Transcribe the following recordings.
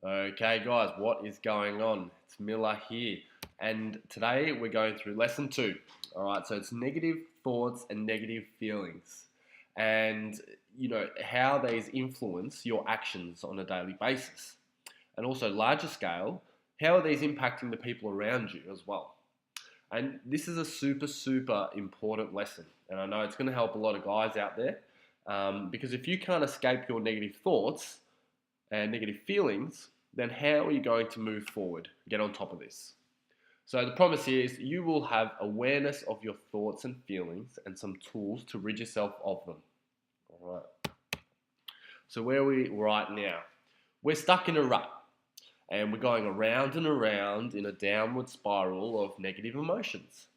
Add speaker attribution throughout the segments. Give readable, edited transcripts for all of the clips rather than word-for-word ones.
Speaker 1: Okay, guys, what is going on? It's Miller here, and today we're going through lesson two. All right, so it's negative thoughts and negative feelings, and how these influence your actions on a daily basis, and also larger scale, how are these impacting the people around you as well? And this is a super important lesson, and I know it's going to help a lot of guys out there, because if you can't escape your negative thoughts and negative feelings, then how are you going to move forward, get on top of this? So the promise here is you will have awareness of your thoughts and feelings and some tools to rid yourself of them. All right. So where are we right now? We're stuck in a rut and we're going around and around in a downward spiral of negative emotions.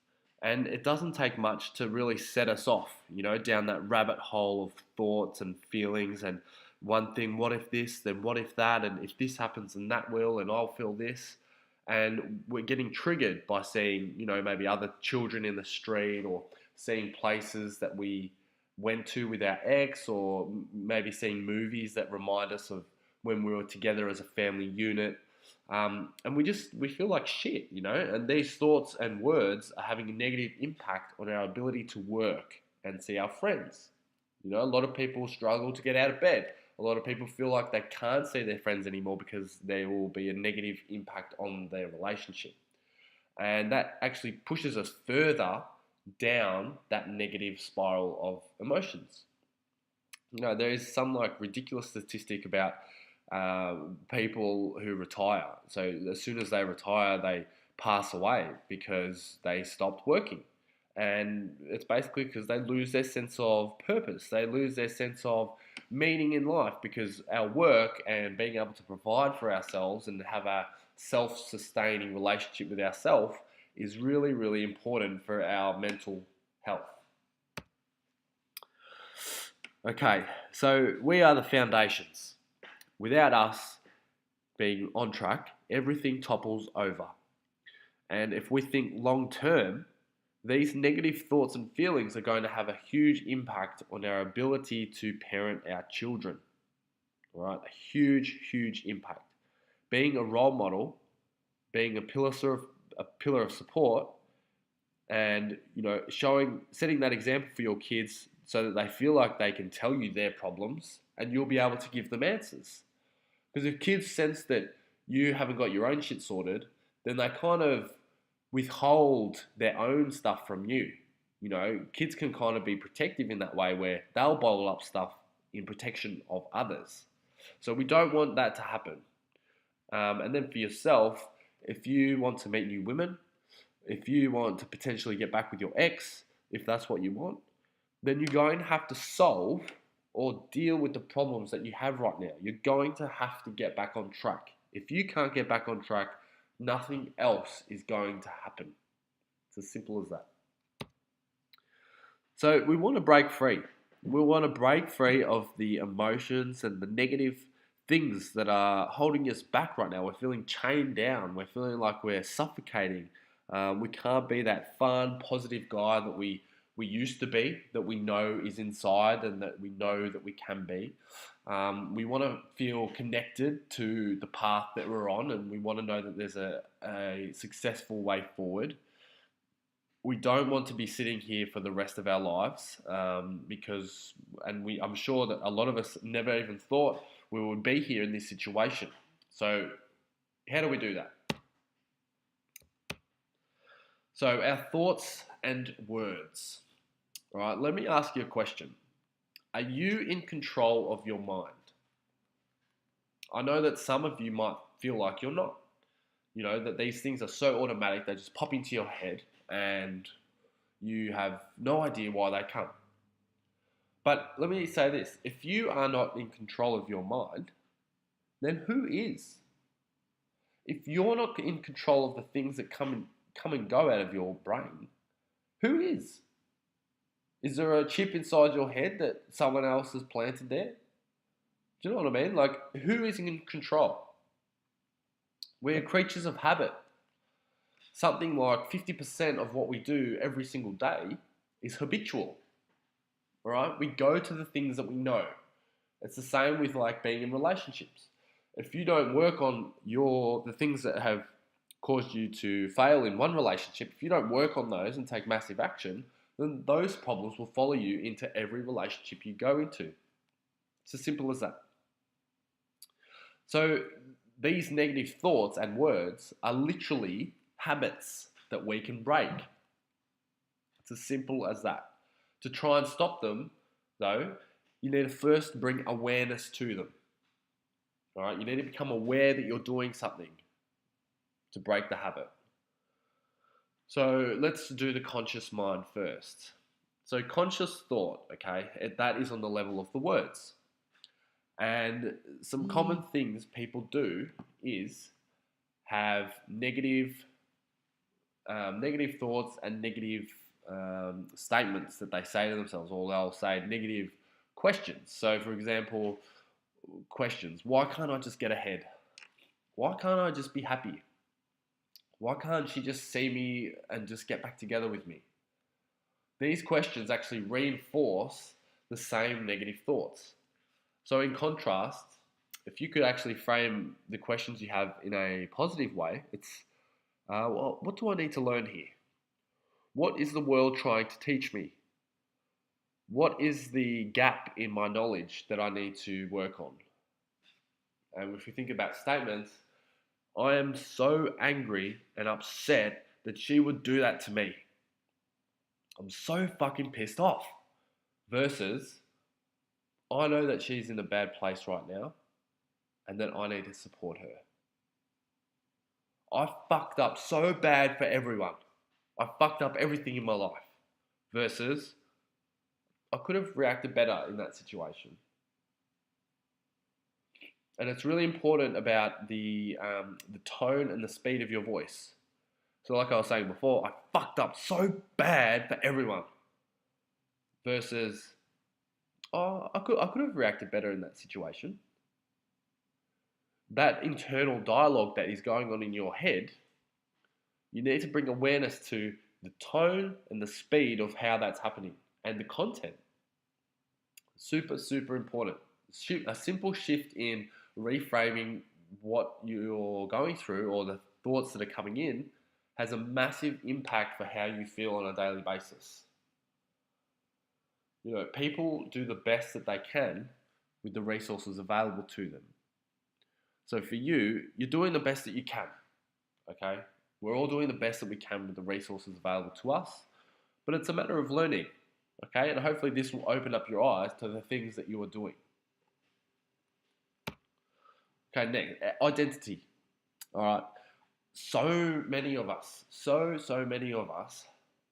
Speaker 1: And it doesn't take much to really set us off, down that rabbit hole of thoughts and feelings and one thing, what if this, then what if that, and if this happens, then that will, and I'll feel this. And we're getting triggered by seeing, maybe other children in the street or seeing places that we went to with our ex, or maybe seeing movies that remind us of when we were together as a family unit. And we feel like shit, and these thoughts and words are having a negative impact on our ability to work and see our friends. A lot of people struggle to get out of bed. A lot of people feel like they can't see their friends anymore because there will be a negative impact on their relationship. And that actually pushes us further down that negative spiral of emotions. There is some ridiculous statistic about people who retire. So as soon as they retire, they pass away because they stopped working. And it's basically because they lose their sense of purpose. They lose their sense of meaning in life because our work and being able to provide for ourselves and have a self-sustaining relationship with ourselves is really important for our mental health. Okay, so we are the foundations. Without us being on track, everything topples over. And if we think long term, these negative thoughts and feelings are going to have a huge impact on our ability to parent our children. All right, a huge impact. Being a role model, being a pillar of support, and setting that example for your kids so that they feel like they can tell you their problems and you'll be able to give them answers. Because if kids sense that you haven't got your own shit sorted, then they kind of withhold their own stuff from you. Kids can kind of be protective in that way where they'll bottle up stuff in protection of others. So we don't want that to happen. And then for yourself, if you want to meet new women, if you want to potentially get back with your ex, if that's what you want, then you're going to have to solve or deal with the problems that you have right now. You're going to have to get back on track. If you can't get back on track, nothing else is going to happen. It's as simple as that. So we want to break free. We want to break free of the emotions and the negative things that are holding us back right now. We're feeling chained down. We're feeling like we're suffocating. We can't be that fun, positive guy that we used to be, that we know is inside and that we know that we can be. We want to feel connected to the path that we're on, and we want to know that there's a successful way forward. We don't want to be sitting here for the rest of our lives I'm sure that a lot of us never even thought we would be here in this situation. So how do we do that? So our thoughts and words. All right, let me ask you a question. Are you in control of your mind? I know that some of you might feel like you're not. That these things are so automatic, they just pop into your head and you have no idea why they come. But let me say this, if you are not in control of your mind, then who is? If you're not in control of the things that come and go out of your brain, who is? Is there a chip inside your head that someone else has planted there? Do you know what I mean? Who is in control? We're creatures of habit. Something like 50% of what we do every single day is habitual. All right? We go to the things that we know. It's the same with being in relationships. If you don't work on the things that have caused you to fail in one relationship, if you don't work on those and take massive action, then those problems will follow you into every relationship you go into. It's as simple as that. So these negative thoughts and words are literally habits that we can break. It's as simple as that. To try and stop them, though, you need to first bring awareness to them. All right, you need to become aware that you're doing something to break the habit. So let's do the conscious mind first. So conscious thought, okay, that is on the level of the words. And some common things people do is have negative thoughts and negative statements that they say to themselves, or they'll say negative questions. So, for example, questions: why can't I just get ahead? Why can't I just be happy? Why can't she just see me and just get back together with me? These questions actually reinforce the same negative thoughts. So in contrast, if you could actually frame the questions you have in a positive way, it's, well, what do I need to learn here? What is the world trying to teach me? What is the gap in my knowledge that I need to work on? And if you think about statements, I am so angry and upset that she would do that to me. I'm so fucking pissed off. Versus, I know that she's in a bad place right now and that I need to support her. I fucked up so bad for everyone. I fucked up everything in my life. Versus, I could have reacted better in that situation. And it's really important about the tone and the speed of your voice. So like I was saying before, I fucked up so bad for everyone. Versus, oh, I could have reacted better in that situation. That internal dialogue that is going on in your head, you need to bring awareness to the tone and the speed of how that's happening and the content. Super, super important. A simple shift in reframing what you're going through or the thoughts that are coming in has a massive impact for how you feel on a daily basis. You know, people do the best that they can with the resources available to them. So for you, you're doing the best that you can, okay? We're all doing the best that we can with the resources available to us, but it's a matter of learning, okay? And hopefully this will open up your eyes to the things that you are doing. Okay, next, identity. All right. So many of us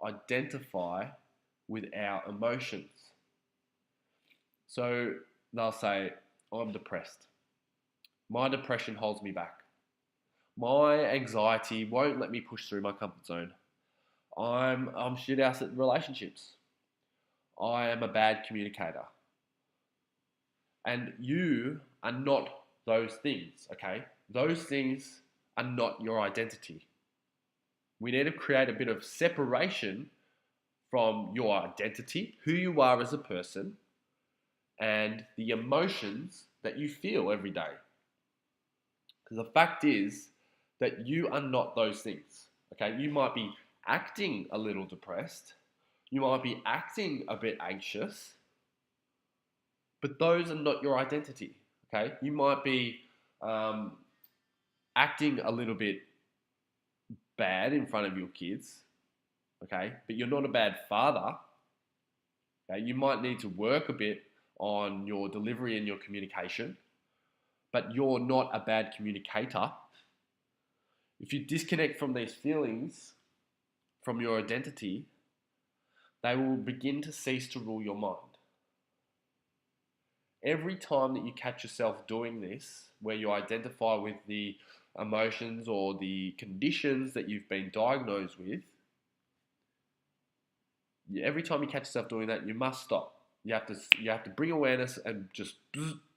Speaker 1: identify with our emotions. So they'll say, I'm depressed. My depression holds me back. My anxiety won't let me push through my comfort zone. I'm shit out at relationships. I am a bad communicator. And you are not those things, okay? Those things are not your identity. We need to create a bit of separation from your identity, who you are as a person, and the emotions that you feel every day. Because the fact is that you are not those things, okay? You might be acting a little depressed, you might be acting a bit anxious, but those are not your identity, okay? You might be acting a little bit bad in front of your kids, okay? But you're not a bad father, okay? You might need to work a bit on your delivery and your communication, but you're not a bad communicator. If you disconnect from these feelings, from your identity, they will begin to cease to rule your mind. Every time that you catch yourself doing this, where you identify with the emotions or the conditions that you've been diagnosed with, every time you catch yourself doing that, you must stop. You have to bring awareness and just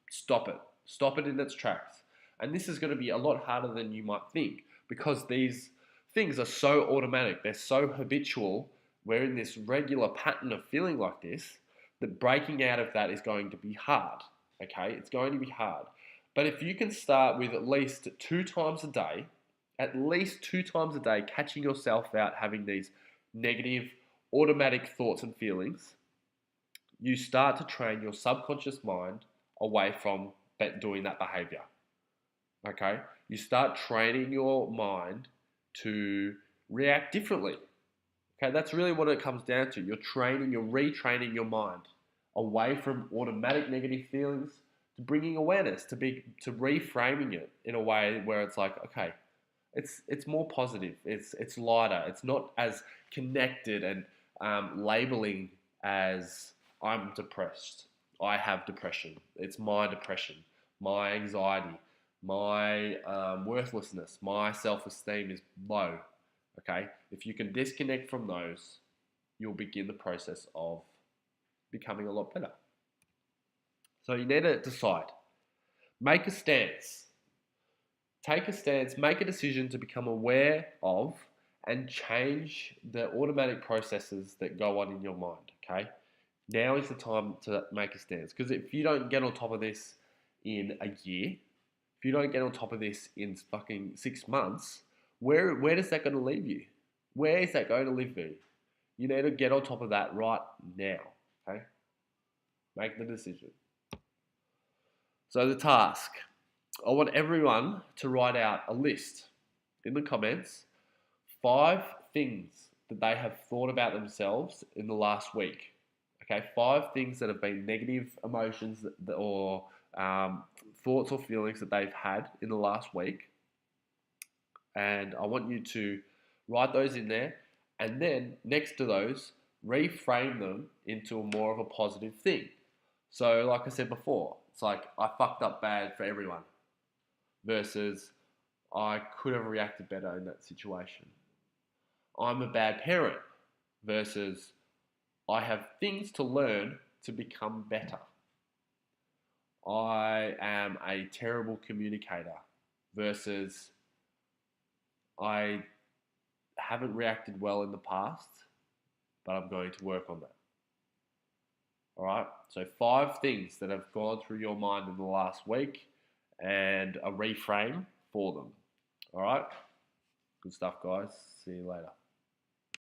Speaker 1: stop it. Stop it in its tracks. And this is going to be a lot harder than you might think because these things are so automatic. They're so habitual. We're in this regular pattern of feeling like this that breaking out of that is going to be hard. Okay? It's going to be hard. But if you can start with at least 2 times a day, catching yourself out having these negative automatic thoughts and feelings, you start to train your subconscious mind away from doing that behavior. Okay? You start training your mind to react differently. Okay, that's really what it comes down to. You're retraining your mind away from automatic negative feelings to bringing awareness, to reframing it in a way where it's like, okay, it's more positive, it's lighter, it's not as connected and labeling as I'm depressed, I have depression, it's my depression, my anxiety, my worthlessness, my self-esteem is low. Okay, if you can disconnect from those, you'll begin the process of becoming a lot better. So you need to decide. Make a stance. Take a stance, make a decision to become aware of and change the automatic processes that go on in your mind, okay? Now is the time to make a stance. Because if you don't get on top of this in a year, if you don't get on top of this in fucking 6 months, where is that going to leave you? Where is that going to leave you? You need to get on top of that right now, okay? Make the decision. So the task. I want everyone to write out a list in the comments, 5 things that they have thought about themselves in the last week. Okay, 5 things that have been negative emotions or thoughts or feelings that they've had in the last week. And I want you to write those in there, and then next to those, reframe them into more of a positive thing. So like I said before, it's like I fucked up bad for everyone versus I could have reacted better in that situation. I'm a bad parent versus I have things to learn to become better. I am a terrible communicator versus I haven't reacted well in the past, but I'm going to work on that. All right, so 5 things that have gone through your mind in the last week and a reframe for them. All right, good stuff, guys. See you later.